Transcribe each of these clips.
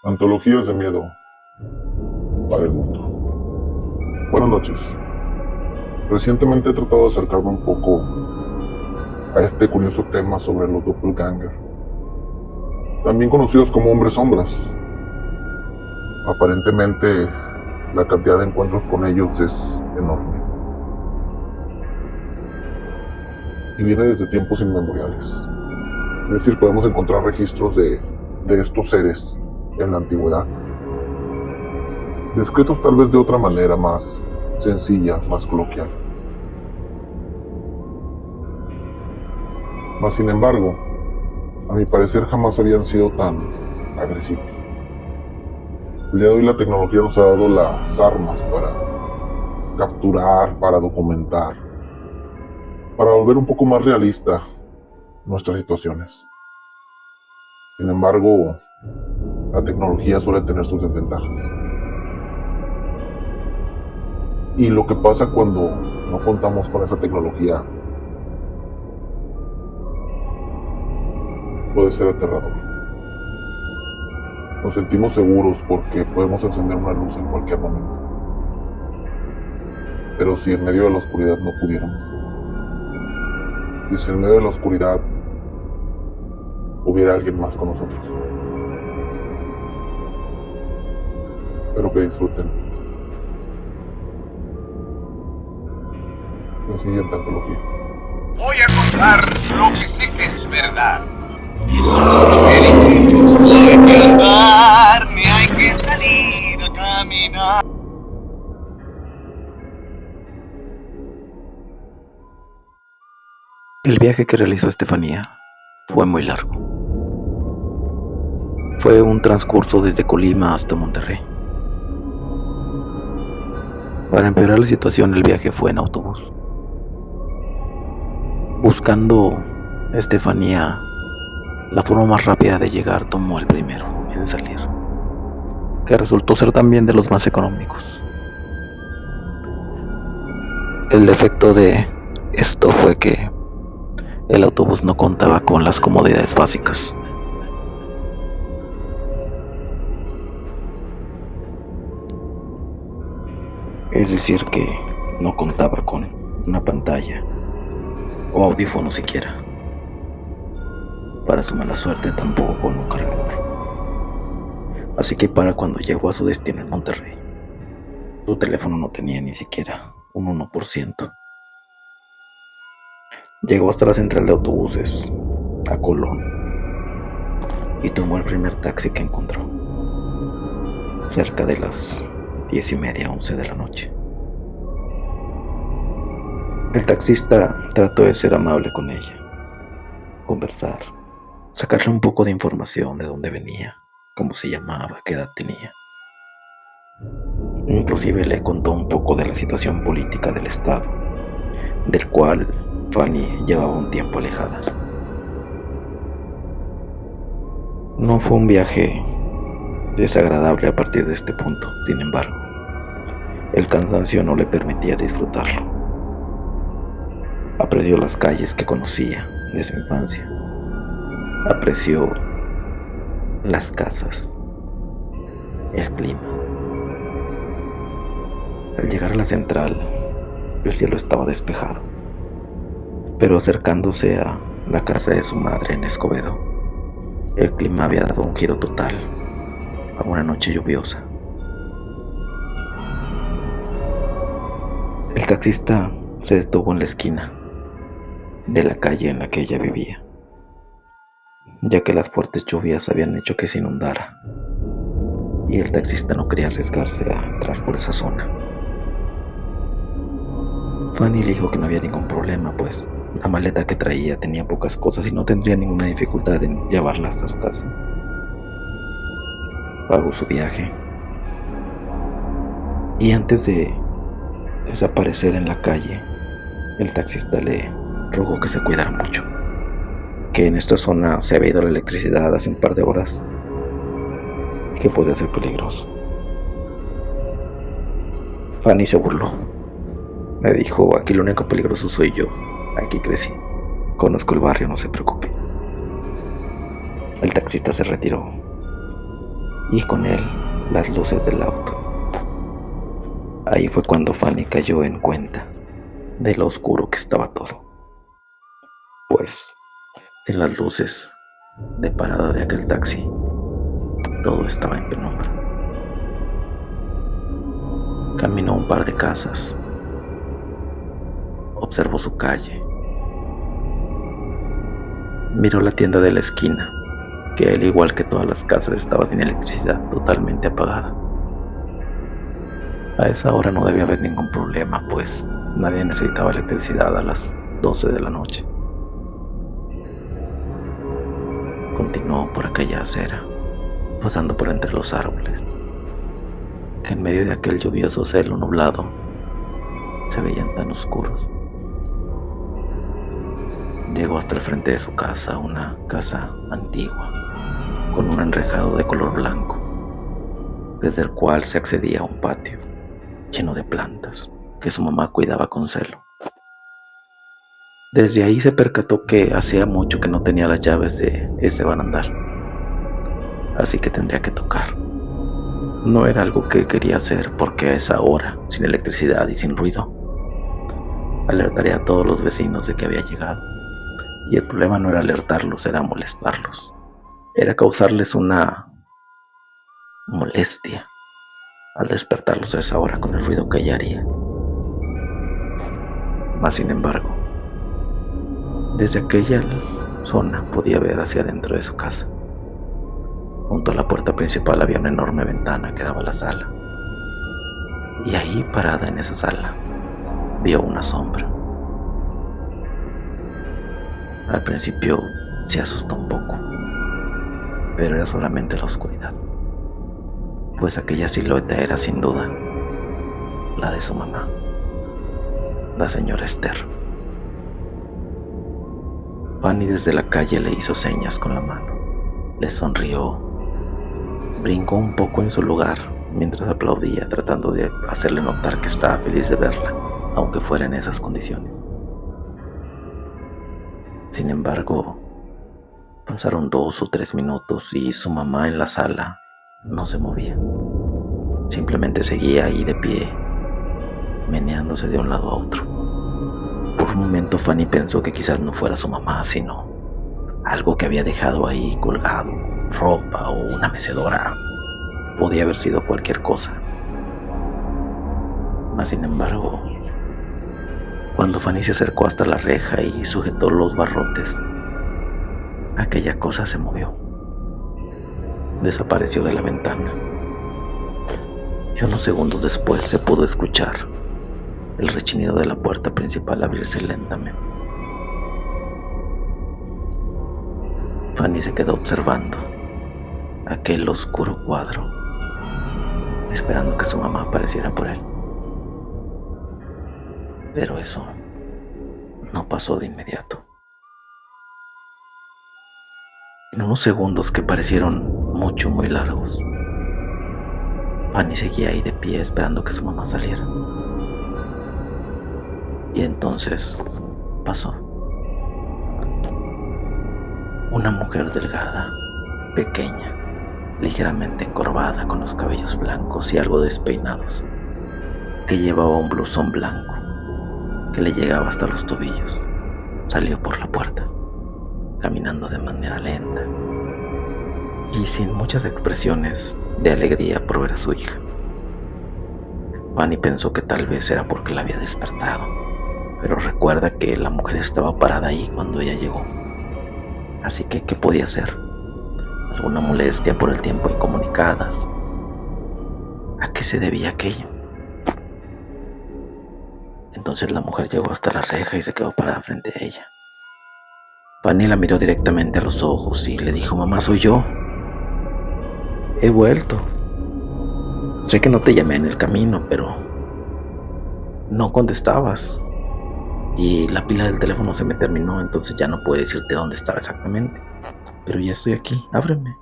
Antologías de miedo para el mundo. Buenas noches. Recientemente he tratado de acercarme un poco a este curioso tema sobre los doppelganger, también conocidos como hombres sombras. Aparentemente, la cantidad de encuentros con ellos es enorme y viene desde tiempos inmemoriales. Es decir, podemos encontrar registros de estos seres en la antigüedad, descritos tal vez de otra manera más sencilla, más coloquial. Mas sin embargo, a mi parecer jamás habían sido tan agresivos. El día de hoy la tecnología nos ha dado las armas para capturar, para documentar, para volver un poco más realista nuestras situaciones. Sin embargo, la tecnología suele tener sus desventajas. Y lo que pasa cuando no contamos con esa tecnología puede ser aterrador. Nos sentimos seguros porque podemos encender una luz en cualquier momento. Pero si en medio de la oscuridad no pudiéramos, y si en medio de la oscuridad hubiera alguien más con nosotros. Espero que disfruten la siguiente antología. Voy a contar lo que sé que es verdad. Y los peritos no hay que andar, ni hay que salir a caminar. El viaje que realizó Estefanía fue muy largo. Fue un transcurso desde Colima hasta Monterrey. Para empeorar la situación, el viaje fue en autobús. Buscando Estefanía la forma más rápida de llegar, tomó el primero en salir, que resultó ser también de los más económicos. El defecto de esto fue que el autobús no contaba con las comodidades básicas. Es decir, que no contaba con una pantalla o audífono siquiera. Para su mala suerte, tampoco con un cargador. Así que para cuando llegó a su destino en Monterrey, su teléfono no tenía ni siquiera un 1%. Llegó hasta la central de autobuses, a Colón, y tomó el primer taxi que encontró, cerca de las 10:30, 11 de la noche. El taxista trató de ser amable con ella, conversar, sacarle un poco de información de dónde venía, cómo se llamaba, qué edad tenía. Inclusive le contó un poco de la situación política del estado, del cual Fanny llevaba un tiempo alejada. No fue un viaje desagradable a partir de este punto, sin embargo, el cansancio no le permitía disfrutarlo. Aprendió las calles que conocía de su infancia, apreció las casas, el clima. Al llegar a la central, el cielo estaba despejado, pero acercándose a la casa de su madre en Escobedo, el clima había dado un giro total a una noche lluviosa. El taxista se detuvo en la esquina de la calle en la que ella vivía, ya que las fuertes lluvias habían hecho que se inundara, y el taxista no quería arriesgarse a entrar por esa zona. Fanny le dijo que no había ningún problema, pues la maleta que traía tenía pocas cosas y no tendría ninguna dificultad en llevarla hasta su casa. Pagó su viaje y antes de desaparecer en la calle, el taxista le rogó que se cuidara mucho, que en esta zona se había ido la electricidad hace un par de horas y que podía ser peligroso. Fanny se burló. Me dijo: aquí lo único peligroso soy yo, aquí crecí, conozco el barrio, no se preocupe. El taxista se retiró y con él las luces del auto. Ahí fue cuando Fanny cayó en cuenta de lo oscuro que estaba todo, pues sin las luces de parada de aquel taxi, todo estaba en penumbra. Caminó un par de casas, observó su calle, miró la tienda de la esquina, que al igual que todas las casas estaba sin electricidad, totalmente apagada. A esa hora no debía haber ningún problema, pues nadie necesitaba electricidad a las 12 de la noche. Continuó por aquella acera, pasando por entre los árboles, que en medio de aquel lluvioso cielo nublado se veían tan oscuros. Llegó hasta el frente de su casa, una casa antigua, con un enrejado de color blanco, desde el cual se accedía a un patio lleno de plantas que su mamá cuidaba con celo. Desde ahí se percató que hacía mucho que no tenía las llaves de este barandal, así que tendría que tocar. No era algo que quería hacer porque a esa hora, sin electricidad y sin ruido, alertaría a todos los vecinos de que había llegado. Y el problema no era alertarlos, era molestarlos. Era causarles una molestia al despertarlos a esa hora con el ruido que ella haría. Mas sin embargo, desde aquella zona podía ver hacia adentro de su casa. Junto a la puerta principal había una enorme ventana que daba a la sala. Y ahí, parada en esa sala, vio una sombra. Al principio se asustó un poco, pero era solamente la oscuridad, pues aquella silueta era sin duda la de su mamá, la señora Esther. Fanny desde la calle le hizo señas con la mano, le sonrió, brincó un poco en su lugar mientras aplaudía, tratando de hacerle notar que estaba feliz de verla, aunque fuera en esas condiciones. Sin embargo, pasaron 2 o 3 minutos y su mamá en la sala no se movía. Simplemente seguía ahí de pie, meneándose de un lado a otro. Por un momento Fanny pensó que quizás no fuera su mamá, sino algo que había dejado ahí colgado, ropa o una mecedora. Podía haber sido cualquier cosa. Mas sin embargo, cuando Fanny se acercó hasta la reja y sujetó los barrotes, aquella cosa se movió. Desapareció de la ventana. Y unos segundos después se pudo escuchar el rechinido de la puerta principal abrirse lentamente. Fanny se quedó observando aquel oscuro cuadro, esperando que su mamá apareciera por él. Pero eso no pasó de inmediato. En unos segundos que parecieron muy largos, Fanny seguía ahí de pie esperando que su mamá saliera. Y entonces pasó. Una mujer delgada, pequeña, ligeramente encorvada, con los cabellos blancos y algo despeinados, que llevaba un blusón blanco que le llegaba hasta los tobillos, salió por la puerta, caminando de manera lenta y sin muchas expresiones de alegría por ver a su hija. Fanny pensó que tal vez era porque la había despertado, pero recuerda que la mujer estaba parada ahí cuando ella llegó. Así que, ¿qué podía hacer? ¿Alguna molestia por el tiempo incomunicadas? ¿A qué se debía aquello? Entonces la mujer llegó hasta la reja y se quedó parada frente a ella. Fanny la miró directamente a los ojos y le dijo: «Mamá, soy yo. He vuelto. Sé que no te llamé en el camino, pero no contestabas. Y la pila del teléfono se me terminó, entonces ya no puedo decirte dónde estaba exactamente. Pero ya estoy aquí, ábreme».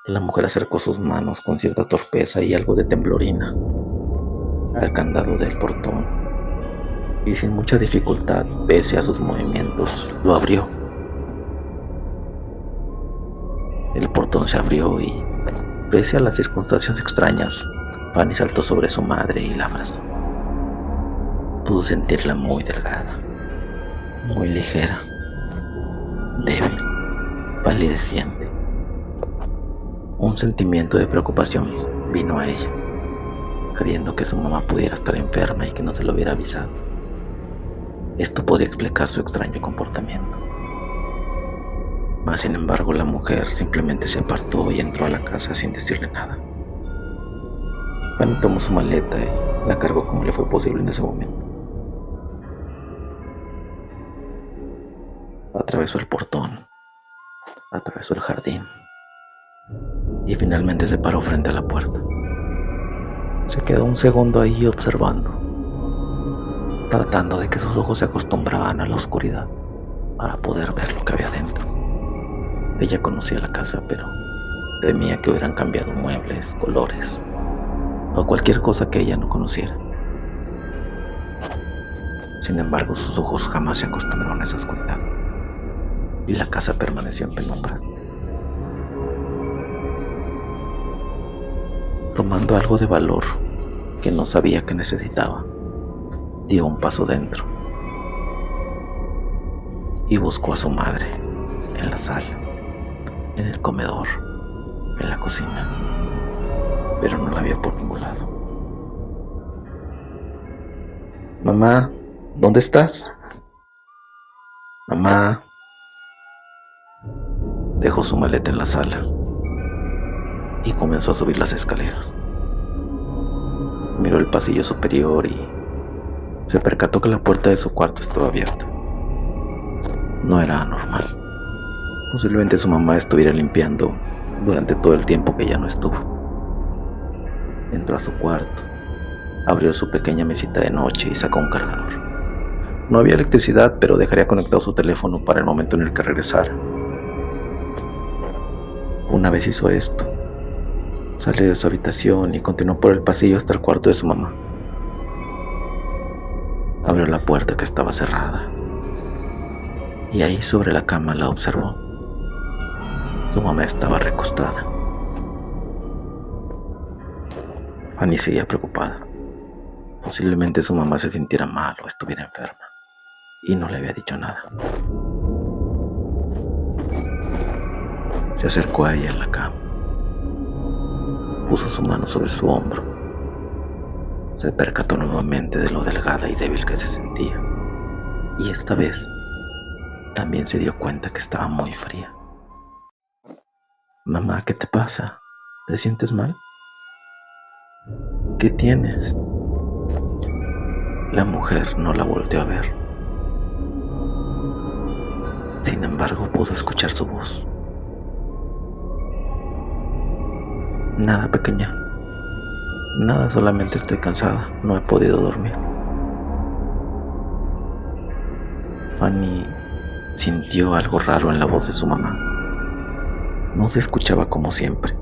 La mujer acercó sus manos con cierta torpeza y algo de temblorina al candado del portón, y sin mucha dificultad, pese a sus movimientos, lo abrió. El portón se abrió y, pese a las circunstancias extrañas, Fanny saltó sobre su madre y la abrazó. Pudo sentirla muy delgada, muy ligera, débil, palideciente. Un sentimiento de preocupación vino a ella, creyendo que su mamá pudiera estar enferma y que no se lo hubiera avisado. Esto podría explicar su extraño comportamiento. Mas, sin embargo, la mujer simplemente se apartó y entró a la casa sin decirle nada. Fanny tomó su maleta y la cargó como le fue posible en ese momento. Atravesó el portón, atravesó el jardín y finalmente se paró frente a la puerta. Se quedó un segundo ahí observando, tratando de que sus ojos se acostumbraran a la oscuridad para poder ver lo que había dentro. Ella conocía la casa, pero temía que hubieran cambiado muebles, colores o cualquier cosa que ella no conociera. Sin embargo, sus ojos jamás se acostumbraron a esa oscuridad y la casa permaneció en penumbras. Tomando algo de valor que no sabía que necesitaba, dio un paso dentro y buscó a su madre en la sala, en el comedor, en la cocina, pero no la vio por ningún lado. Mamá, ¿dónde estás? Mamá. Dejó su maleta en la sala y comenzó a subir las escaleras. Miró el pasillo superior y se percató que la puerta de su cuarto estaba abierta. No era anormal. Posiblemente su mamá estuviera limpiando durante todo el tiempo que ella no estuvo. Entró a su cuarto, abrió su pequeña mesita de noche y sacó un cargador. No había electricidad, pero dejaría conectado su teléfono para el momento en el que regresara. Una vez hizo esto, salió de su habitación y continuó por el pasillo hasta el cuarto de su mamá. Abrió la puerta que estaba cerrada y ahí sobre la cama la observó. Su mamá estaba recostada. Fanny seguía preocupada. Posiblemente su mamá se sintiera mal o estuviera enferma y no le había dicho nada. Se acercó a ella en la cama, puso su mano sobre su hombro. Se percató nuevamente de lo delgada y débil que se sentía, y esta vez también se dio cuenta que estaba muy fría. Mamá, ¿qué te pasa? ¿Te sientes mal? ¿Qué tienes? La mujer no la volteó a ver. Sin embargo, pudo escuchar su voz. Nada, pequeña. Nada, solamente estoy cansada. No he podido dormir. Fanny sintió algo raro en la voz de su mamá. No se escuchaba como siempre.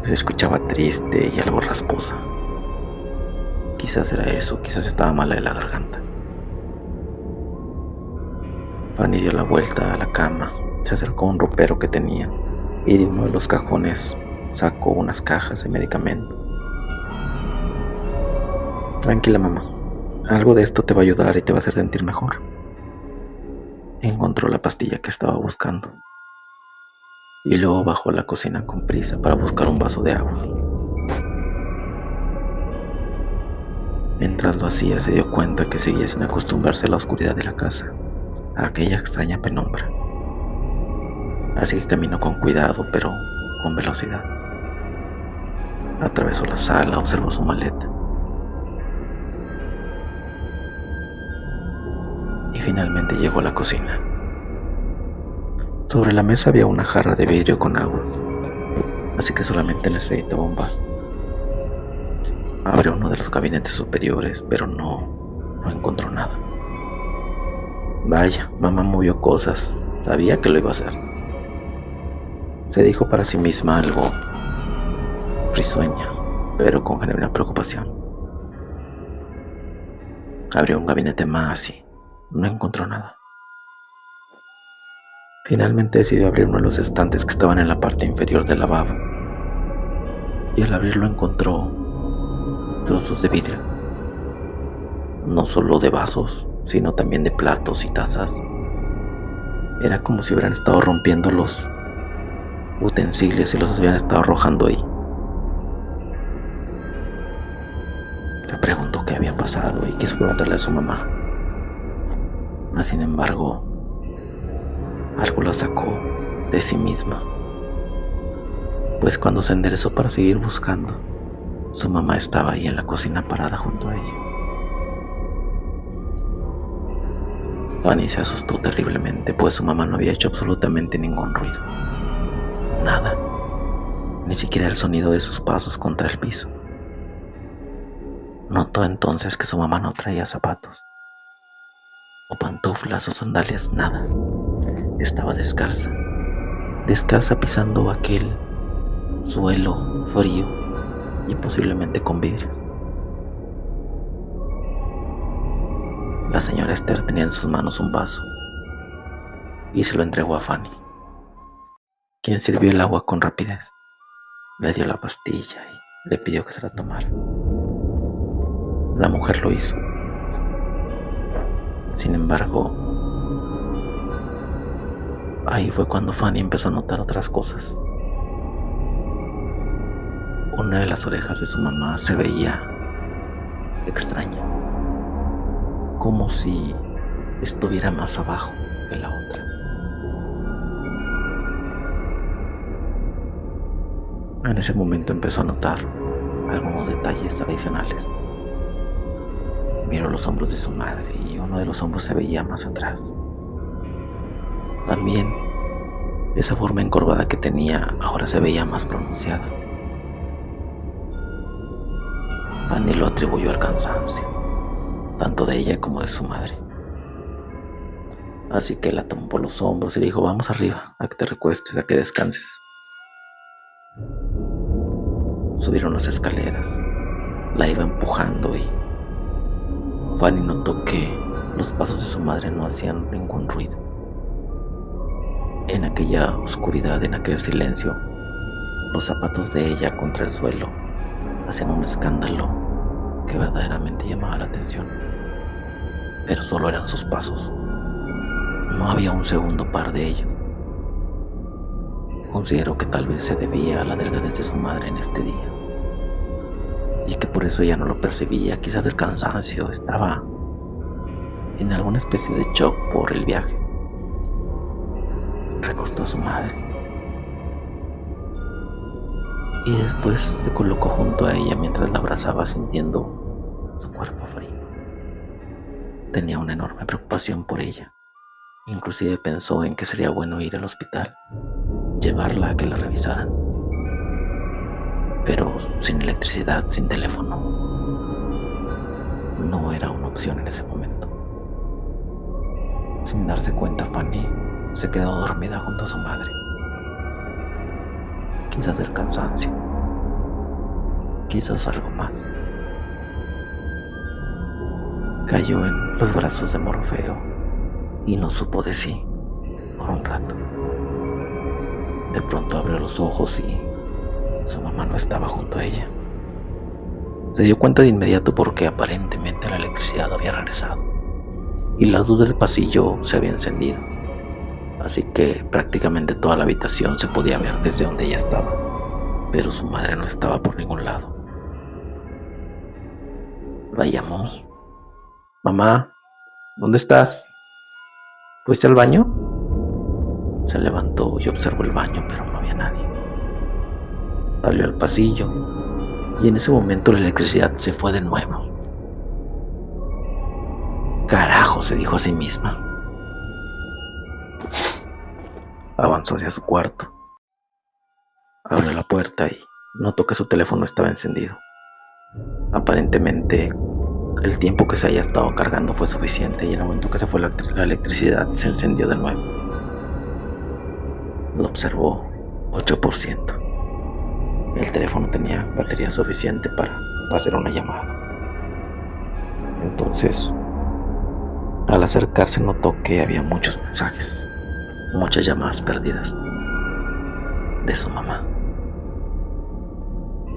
Se escuchaba triste y algo rasposa. Quizás era eso, quizás estaba mala de la garganta. Fanny dio la vuelta a la cama, se acercó a un ropero que tenía y de uno de los cajones sacó unas cajas de medicamento. Tranquila, mamá. Algo de esto te va a ayudar y te va a hacer sentir mejor. Encontró la pastilla que estaba buscando y luego bajó a la cocina con prisa para buscar un vaso de agua. Mientras lo hacía, se dio cuenta que seguía sin acostumbrarse a la oscuridad de la casa, a aquella extraña penumbra. Así que caminó con cuidado, pero con velocidad. Atravesó la sala, observó su maleta y finalmente llegó a la cocina. Sobre la mesa había una jarra de vidrio con agua, así que solamente necesitaba un vaso. Abrió uno de los gabinetes superiores, pero no encontró nada. Vaya, mamá movió cosas, sabía que lo iba a hacer. Se dijo para sí misma algo risueña, pero con genuina preocupación. Abrió un gabinete más y no encontró nada. Finalmente decidió abrir uno de los estantes que estaban en la parte inferior del lavabo, y al abrirlo encontró trozos de vidrio, no solo de vasos, sino también de platos y tazas. Era como si hubieran estado rompiendo los utensilios y los hubieran estado arrojando ahí. Se preguntó qué había pasado y quiso preguntarle a su mamá. Sin embargo, algo la sacó de sí misma, pues cuando se enderezó para seguir buscando, su mamá estaba ahí en la cocina parada junto a ella. Fanny se asustó terriblemente, pues su mamá no había hecho absolutamente ningún ruido. Nada, ni siquiera el sonido de sus pasos contra el piso. Notó entonces que su mamá no traía zapatos, o pantuflas o sandalias, nada. Estaba descalza pisando aquel suelo frío y posiblemente con vidrio. La señora Esther tenía en sus manos un vaso y se lo entregó a Fanny, quien sirvió el agua con rapidez. Le dio la pastilla y le pidió que se la tomara. La mujer lo hizo. Sin embargo, ahí fue cuando Fanny empezó a notar otras cosas. Una de las orejas de su mamá se veía extraña, como si estuviera más abajo que la otra. En ese momento empezó a notar algunos detalles adicionales. Miró los hombros de su madre y uno de los hombros se veía más atrás. También esa forma encorvada que tenía ahora se veía más pronunciada. Fanny lo atribuyó al cansancio, tanto de ella como de su madre. Así que la tomó por los hombros y le dijo: vamos arriba, a que te recuestes, a que descanses. Subieron las escaleras, la iba empujando y Fanny notó que los pasos de su madre no hacían ningún ruido. En aquella oscuridad, en aquel silencio, los zapatos de ella contra el suelo hacían un escándalo que verdaderamente llamaba la atención. Pero solo eran sus pasos. No había un segundo par de ellos. Considero que tal vez se debía a la delgadez de su madre en este día, y que por eso ella no lo percibía. Quizás el cansancio, estaba en alguna especie de shock por el viaje. Recostó a su madre y después se colocó junto a ella mientras la abrazaba, sintiendo su cuerpo frío. Tenía una enorme preocupación por ella. Inclusive pensó en que sería bueno ir al hospital, llevarla a que la revisaran. Pero sin electricidad, sin teléfono, no era una opción en ese momento. Sin darse cuenta, Fanny se quedó dormida junto a su madre. Quizás el cansancio, quizás algo más. Cayó en los brazos de Morfeo y no supo de sí por un rato. De pronto abrió los ojos y su mamá no estaba junto a ella. Se dio cuenta de inmediato porque aparentemente la electricidad había regresado y la luz del pasillo se había encendido. Así que prácticamente toda la habitación se podía ver desde donde ella estaba, pero su madre no estaba por ningún lado. La llamó: mamá, ¿dónde estás? ¿Fuiste al baño? Se levantó y observó el baño, pero no había nadie. Salió al pasillo y en ese momento la electricidad se fue de nuevo. Carajo, se dijo a sí misma. Avanzó hacia su cuarto, abrió la puerta y notó que su teléfono estaba encendido. Aparentemente el tiempo que se haya estado cargando fue suficiente y en el momento que se fue la electricidad se encendió de nuevo. Lo observó: 8%. El teléfono tenía batería suficiente para hacer una llamada. Entonces, al acercarse notó que había muchos mensajes. muchas llamadas perdidas de su mamá.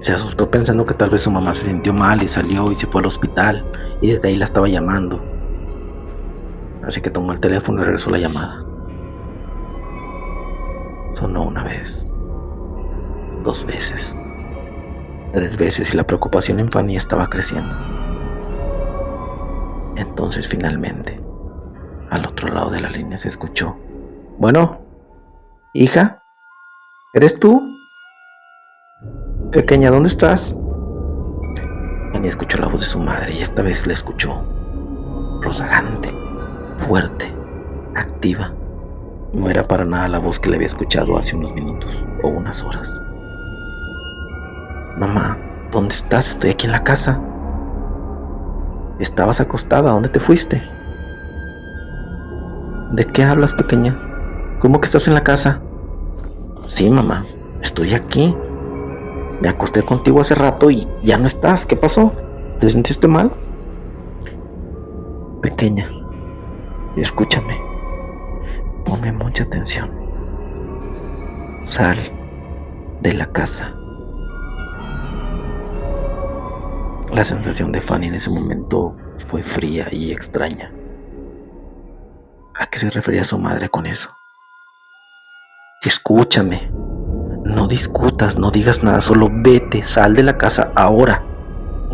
Se asustó pensando que tal vez su mamá se sintió mal y salió y se fue al hospital y desde ahí la estaba llamando. Así que tomó el teléfono y regresó la llamada. Sonó una vez, 2 veces, 3 veces y la preocupación en Fanny estaba creciendo. Entonces finalmente, al otro lado de la línea se escuchó: bueno, hija, ¿eres tú? Pequeña, ¿dónde estás? Fanny escuchó la voz de su madre y esta vez la escuchó rozagante, fuerte, activa. No era para nada la voz que le había escuchado hace unos minutos o unas horas. Mamá, ¿dónde estás? Estoy aquí en la casa. Estabas acostada, ¿dónde te fuiste? ¿De qué hablas, pequeña? ¿Cómo que estás en la casa? Sí, mamá, estoy aquí. Me acosté contigo hace rato y ya no estás. ¿Qué pasó? ¿Te sentiste mal? Pequeña, escúchame. Ponme mucha atención. Sal de la casa. La sensación de Fanny en ese momento fue fría y extraña. ¿A qué se refería su madre con eso? Escúchame. No discutas, no digas nada, solo vete, sal de la casa ahora.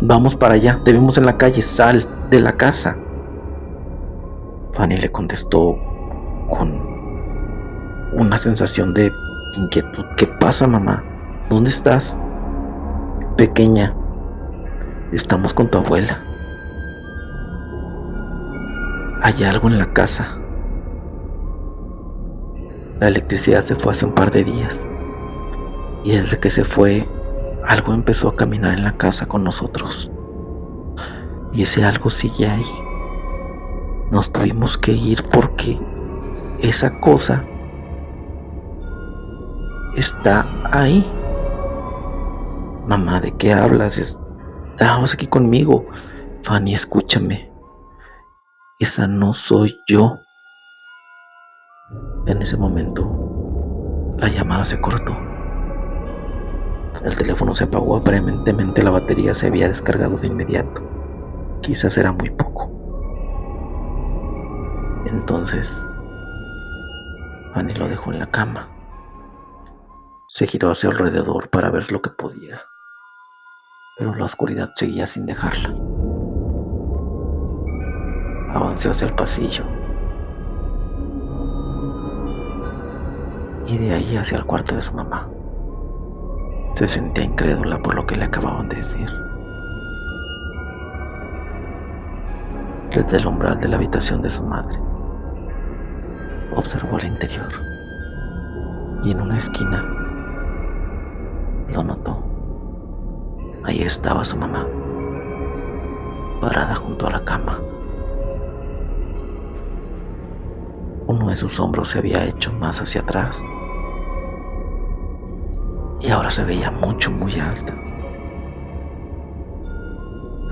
Vamos para allá, te vemos en la calle, sal de la casa. Fanny le contestó con una sensación de inquietud. ¿Qué pasa, mamá? ¿Dónde estás? Pequeña, estamos con tu abuela. Hay algo en la casa. La electricidad se fue hace un par de días. Y desde que se fue, algo empezó a caminar en la casa con nosotros. Y ese algo sigue ahí. Nos tuvimos que ir porque esa cosa está ahí. Mamá, ¿de qué hablas? Estábamos aquí conmigo. Fanny, escúchame. Esa no soy yo. En ese momento, la llamada se cortó. El teléfono se apagó. Aparentemente la batería se había descargado de inmediato. Quizás era muy poco. Entonces, Fanny lo dejó en la cama. Se giró hacia alrededor para ver lo que podía, pero la oscuridad seguía sin dejarla. Avanzó hacia el pasillo y de ahí hacia el cuarto de su mamá. Se sentía incrédula por lo que le acababan de decir. Desde el umbral de la habitación de su madre, observó el interior y en una esquina lo notó. Ahí estaba su mamá, parada junto a la cama. Uno de sus hombros se había hecho más hacia atrás y ahora se veía mucho, muy alta.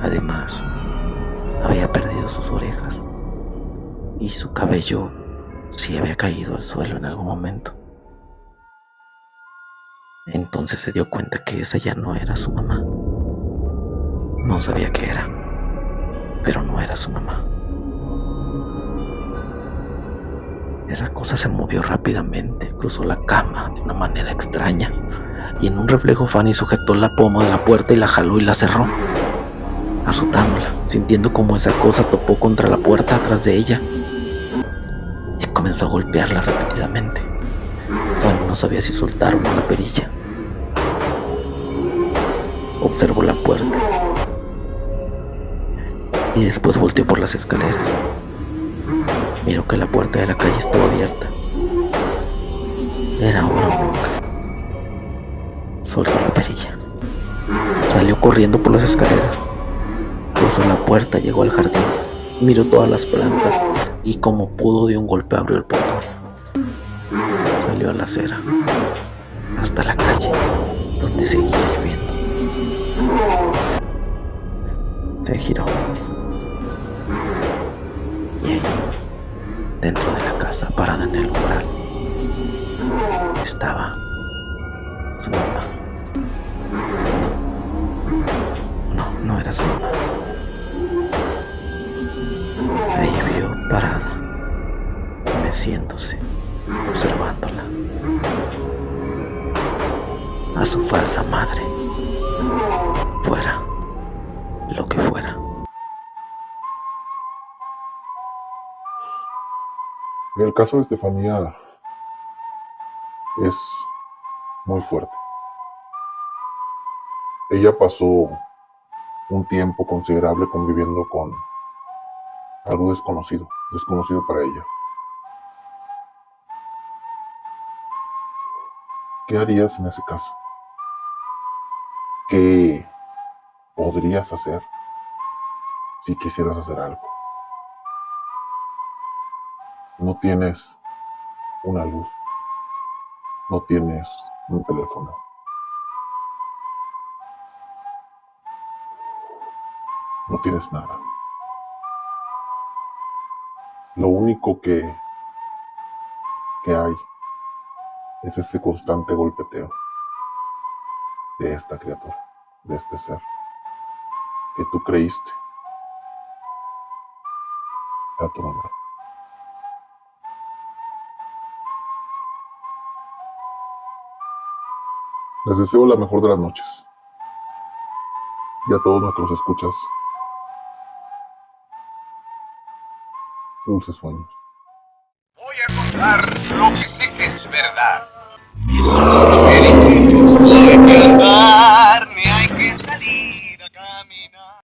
Además, había perdido sus orejas y su cabello sí había caído al suelo en algún momento. Entonces se dio cuenta que esa ya no era su mamá. No sabía qué era, pero no era su mamá. Esa cosa se movió rápidamente, cruzó la cama de una manera extraña y en un reflejo Fanny sujetó la pomo de la puerta y la jaló y la cerró, azotándola, sintiendo como esa cosa topó contra la puerta atrás de ella y comenzó a golpearla repetidamente. Fanny no sabía si soltar o no la perilla. Observó la puerta y después volteó por las escaleras. Miró que la puerta de la calle estaba abierta. Era ahora o nunca. Soltó la perilla. Salió corriendo por las escaleras. Cruzó la puerta, llegó al jardín. Miró todas las plantas y como pudo de un golpe abrió el portón. Salió a la acera hasta la calle donde seguía lloviendo. Se giró y ahí, dentro de la casa, parada en el umbral, estaba su mamá. No era su mamá. Ahí vio parada, meciéndose, observándola, a su falsa madre, fuera lo que fuera. El caso de Estefanía es muy fuerte. Ella pasó un tiempo considerable conviviendo con algo desconocido para ella. ¿Qué harías en ese caso? ¿Qué podrías hacer si quisieras hacer algo? No tienes una luz, no tienes un teléfono, no tienes nada. Lo único que hay es este constante golpeteo de esta criatura, de este ser que tú creíste era tu mamá. Les deseo la mejor de las noches y a todos nuestros escuchas, dulces sueños. Voy a contar lo que sé que es verdad. Y los espíritus lo encantan.